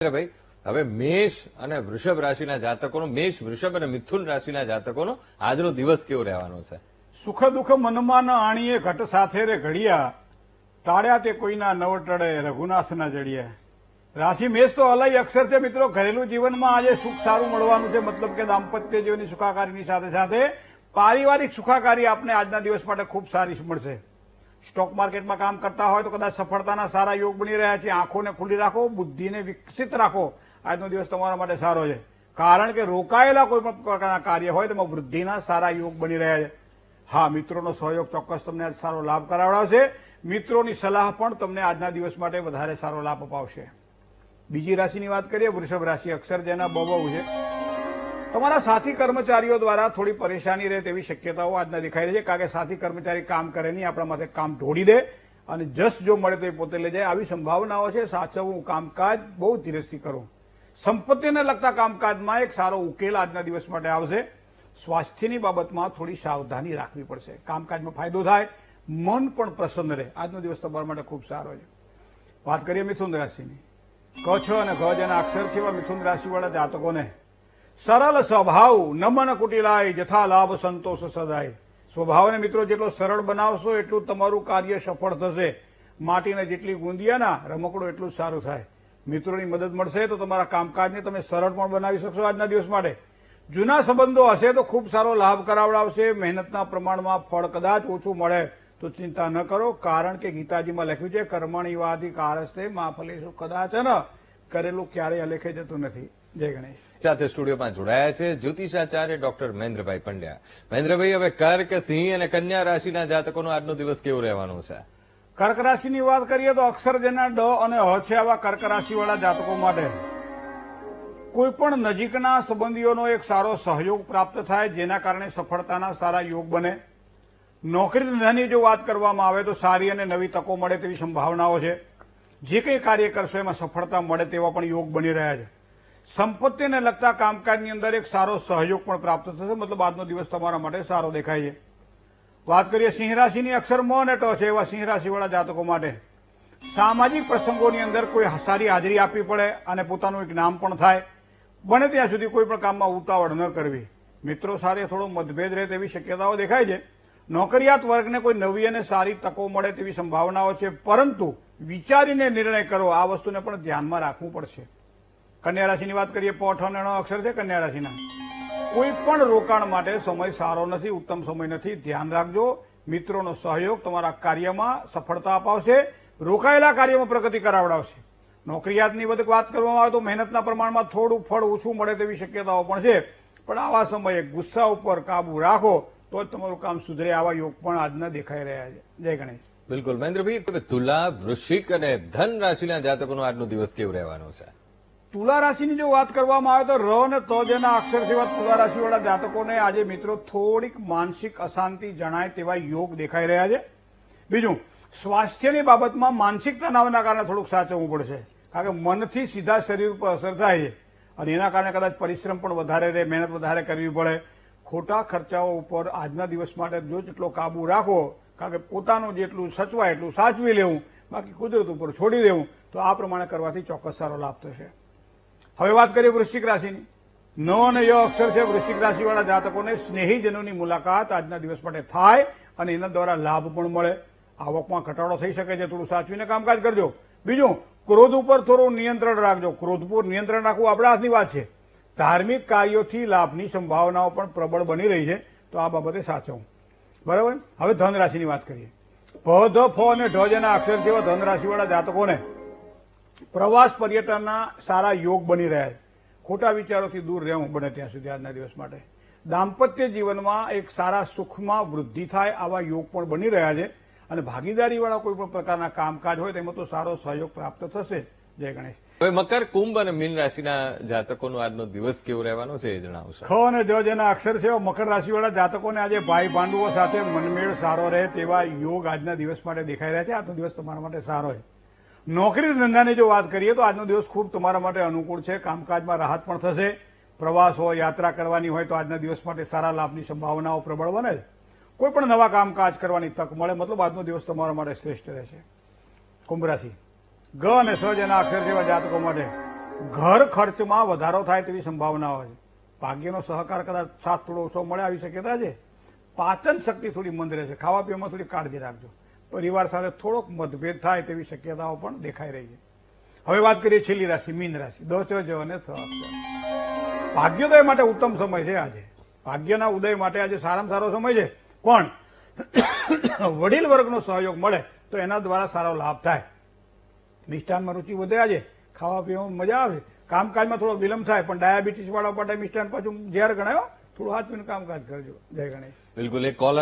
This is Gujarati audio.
ભાઈ હવે મેષ અને વૃષભ રાશિના જાતકોનો મેષ વૃષભ અને મિથુન રાશિના જાતકોનો આજનો દિવસ કેવો રહેવાનો છે? સુખ દુઃખ મનમાં ન આણીએ ઘટ સાથે રે ઘડિયા, ટાળ્યા તે કોઈના નવ ટળે રઘુનાથના જડિયા. રાશિ મેષ તો અલય અક્ષર છે મિત્રો. ઘરેલું જીવનમાં આજે સુખ સારું મળવાનું છે, મતલબ કે દાંપત્ય જીવનની સુખાકારીની સાથે સાથે પારિવારિક સુખાકારી આપને આજના દિવસ માટે ખૂબ સારી મળશે. સ્ટોક માર્કેટમાં કામ કરતા હોય તો કદાચ સફળતાના સારા યોગ બની રહ્યા છે. આંખોને ખુલ્લી રાખો, બુદ્ધિને વિકસિત રાખો. આજનો દિવસ તમારા માટે સારો છે, કારણ કે રોકાયેલા કોઈ પણ પ્રકારના કાર્ય હોય તેમાં વૃદ્ધિના સારા યોગ બની રહ્યા છે. હા, મિત્રોનો સહયોગ ચોક્કસ તમને આજ સારો લાભ કરાવડાવશે. મિત્રોની સલાહ પણ તમને આજના દિવસ માટે વધારે સારો લાભ અપાવશે. બીજી રાશિની વાત કરીએ, વૃષભ રાશિ. અક્ષર જેના બહુ છે. તમારા સાથી કર્મચારીઓ દ્વારા થોડી પરેશાની રહે તેવી શક્યતાઓ આજના દેખાઈ રહી છે, કારણ કે સાથી કર્મચારી કામ કરે નહીં, આપણા માટે કામ ઢોળી દે અને જસ જો મળે તો એ પોતે લઈ જાય, આવી સંભાવનાઓ છે. સાચવવું કામકાજ બહુ ધીરજથી કરો. સંપત્તિને લગતા કામકાજમાં એક સારો ઉકેલ આજના દિવસ માટે આવશે. સ્વાસ્થ્યની બાબતમાં થોડી સાવધાની રાખવી પડશે. કામકાજમાં ફાયદો થાય, મન પણ પ્રસન્ન રહે. આજનો દિવસ તમારા માટે ખૂબ સારો છે. વાત કરીએ મિથુન રાશિની. ક, છ અને ઘ જેના અક્ષર છે એવા મિથુન રાશિવાળા જાતકોને સરળ સ્વભાવ નમન કુટિલાય, જથા લાભ સંતોષ સદાય. સ્વભાવને મિત્રો જેટલો સરળ બનાવશો એટલું તમારું કાર્ય સફળ થશે. માટીને જેટલી ગુંદિયાના રમકડું એટલું જ સારું થાય. મિત્રોની મદદ મળશે તો તમારા કામકાજને તમે સરળ પણ બનાવી શકશો આજના દિવસ માટે. જૂના સંબંધો હશે તો ખૂબ સારો લાભ કરાવડાવશે. મહેનતના પ્રમાણમાં ફળ કદાચ ઓછું મળે તો ચિંતા ન કરો, કારણ કે ગીતાજીમાં લખ્યું છે કર્મણિવાધિકારસ્તે મા ફલેષુ કદાચન. કરેલું ક્યારેય અલેખે જતું નથી. જય ગણેશ. સાથે સ્ટુડિયોમાં જોડાયા છે જ્યોતિષાચાર્ય ડોક્ટર મહેન્દ્રભાઈ પંડ્યા. મહેન્દ્રભાઈ, હવે કર્ક, સિંહ અને કન્યા રાશિના જાતકોનો આજનો દિવસ કેવો રહેવાનો છે? કર્ક રાશિની વાત કરીએ તો અક્ષર જેના ડ અને હ છે આવા કર્ક રાશિવાળા જાતકો માટે કોઈ પણ નજીકના સંબંધીઓનો એક સારો સહયોગ પ્રાપ્ત થાય, જેના કારણે સફળતાના સારા યોગ બને. નોકરી ધંધાની જો વાત કરવામાં આવે તો સારી અને નવી તકો મળે તેવી સંભાવનાઓ છે. જે કંઈ કાર્ય કરશો એમાં સફળતા મળે તેવા પણ યોગ બની રહ્યા છે. સંપત્તિને લગતા કામકાજની અંદર એક સારો સહયોગ પણ પ્રાપ્ત થશે, મતલબ આજનો દિવસ તમારા માટે સારો દેખાય છે. વાત કરીએ સિંહ રાશિની. અક્ષર મ અને ટ છે એવા સિંહ રાશિવાળા જાતકો માટે સામાજિક પ્રસંગોની અંદર કોઈ સારી હાજરી આપવી પડે અને પોતાનું એક નામ પણ થાય. બને ત્યાં સુધી કોઈ પણ કામમાં ઉતાવળ ન કરવી. મિત્રો સાથે થોડો મતભેદ રહે તેવી શક્યતાઓ દેખાય છે. નોકરિયાત વર્ગને કોઈ નવી અને સારી તકો મળે તેવી સંભાવનાઓ છે, પરંતુ વિચારીને નિર્ણય કરો. આ વસ્તુને પણ ધ્યાનમાં રાખવું પડશે. કન્યા રાશિની વાત કરીએ. પ, ઠ અને ણ અક્ષર છે કન્યા રાશિના. કોઈ પણ રોકાણ માટે સમય સારો નથી, ઉત્તમ સમય નથી. ધ્યાન રાખજો. મિત્રોનો સહયોગ તમારા કાર્યમાં સફળતા અપાવશે, રોકાયેલા કાર્યમાં પ્રગતિ કરાવડાવશે. નોકરિયાતની વાત કરવામાં આવે તો મહેનતના પ્રમાણમાં થોડું ફળ ઓછું મળે તેવી શક્યતાઓ પણ છે, પણ આવા સમયે ગુસ્સા ઉપર કાબુ રાખો તો જ તમારું કામ સુધરે. આવા યોગ પણ આજના દેખાઈ રહ્યા છે. જય ગણેશ. બિલકુલ મહેન્દ્રભાઈ, તુલા, વૃશ્ચિક અને ધન રાશિના જાતકોનો આજનો દિવસ કેવો રહેવાનો છે? તુલા રાશિની જો વાત કરવામાં આવે તો ર અને ત જેના અક્ષર જેવા તુલા રાશિવાળા જાતકોને આજે મિત્રો થોડીક માનસિક અશાંતિ જણાય તેવા યોગ દેખાઈ રહ્યા છે. બીજું, સ્વાસ્થ્યની બાબતમાં માનસિક તણાવના કારણે થોડુંક સાચવવું પડશે, કારણ કે મનથી સીધા શરીર ઉપર અસર થાય છે અને એના કારણે કદાચ પરિશ્રમ પણ વધારે રહે, મહેનત વધારે કરવી પડે. ખોટા ખર્ચાઓ ઉપર આજના દિવસ માટે જો જેટલો કાબુ રાખો, કારણ કે પોતાનું જેટલું સચવાય એટલું સાચવી લેવું, બાકી કુદરત ઉપર છોડી દેવું, તો આ પ્રમાણે કરવાથી ચોક્કસ સારો લાભ થશે. હવે વાત કરીએ વૃશ્ચિક રાશિની. ન અને ય અક્ષર છે વૃશ્ચિક રાશિવાળા જાતકોને સ્નેહીજનોની મુલાકાત આજના દિવસ માટે થાય અને એના દ્વારા લાભ પણ મળે. આવકમાં ઘટાડો થઈ શકે છે, થોડું સાચવીને કામકાજ કરજો. બીજું, ક્રોધ ઉપર થોડું નિયંત્રણ રાખજો. ક્રોધ ઉપર નિયંત્રણ રાખવું આપણા હાથની વાત છે. ધાર્મિક કાર્યોથી લાભની સંભાવનાઓ પણ પ્રબળ બની રહી છે, તો આ બાબતે સાચવું. બરાબર. હવે ધન રાશિની વાત કરીએ. ભ, ધ, ફ અને ઢ જેના અક્ષર જેવા ધન રાશિવાળા જાતકોને પ્રવાસ પર્યટનના સારા યોગ બની રહ્યા છે. ખોટા વિચારોથી દૂર રહેવું બને ત્યાં સુધી આજના દિવસ માટે. દાંપત્ય જીવનમાં એક સારા સુખમાં વૃદ્ધિ થાય આવા યોગ પણ બની રહ્યા છે અને ભાગીદારીવાળા કોઈ પણ પ્રકારના કામકાજ હોય તેમાં તો સારો સહયોગ પ્રાપ્ત થશે. જય ગણેશ. હવે મકર, કુંભ અને મીન રાશિના જાતકોનો આજનો દિવસ કેવો રહેવાનો છે એ જણાવશો? ખ અને જ જેના અક્ષર છે મકર રાશિવાળા જાતકોને આજે ભાઈ ભાંડુઓ સાથે મનમેળ સારો રહે તેવા યોગ આજના દિવસ માટે દેખાઈ રહ્યા છે. આજનો દિવસ તમારા માટે સારો છે. નોકરી ધંધાની જો વાત કરીએ તો આજનો દિવસ ખૂબ તમારા માટે અનુકૂળ છે. કામકાજમાં રાહત પણ થશે. પ્રવાસ હોય, યાત્રા કરવાની હોય તો આજના દિવસ માટે સારા લાભની સંભાવનાઓ પ્રબળ બને છે. કોઈ પણ નવા કામકાજ કરવાની તક મળે, મતલબ આજનો દિવસ તમારા માટે શ્રેષ્ઠ રહેશે. કુંભ રાશિ. ગ અને સ જેના અક્ષર જેવા જાતકો માટે ઘર ખર્ચમાં વધારો થાય તેવી સંભાવના હોય છે. ભાગ્યનો સહકાર કદાચ સાથ થોડો ઓછો મળે આવી શક્યતા છે. પાચન શક્તિ થોડી મંદ રહેશે. ખાવા પીવામાં થોડી કાળજી રાખજો. પરિવાર સાથે થોડોક મતભેદ થાય તેવી શક્યતાઓ પણ દેખાઈ રહી છે. હવે વાત કરીએ છેલ્લી રાશિ મીન રાશિ. દ, ચ, જ અને થ અક્ષર. ભાગ્યોદય માટે ઉત્તમ સમય છે આજે. ભાગ્યના ઉદય માટે આજે સારામાં સારો સમય છે, પણ વડીલ વર્ગનો સહયોગ મળે તો એના દ્વારા સારો લાભ થાય. મિષ્ટાનમાં રુચિ વધે આજે. ખાવા પીવામાં મજા આવે. કામકાજમાં થોડો વિલંબ થાય, પણ ડાયાબિટીસ વાળા માટે મિષ્ટાન પાછું ઝેર ગણાયો. થોડું હાથ પીને કામકાજ કરજો. જય ગણેશ. બિલકુલ એક કોલર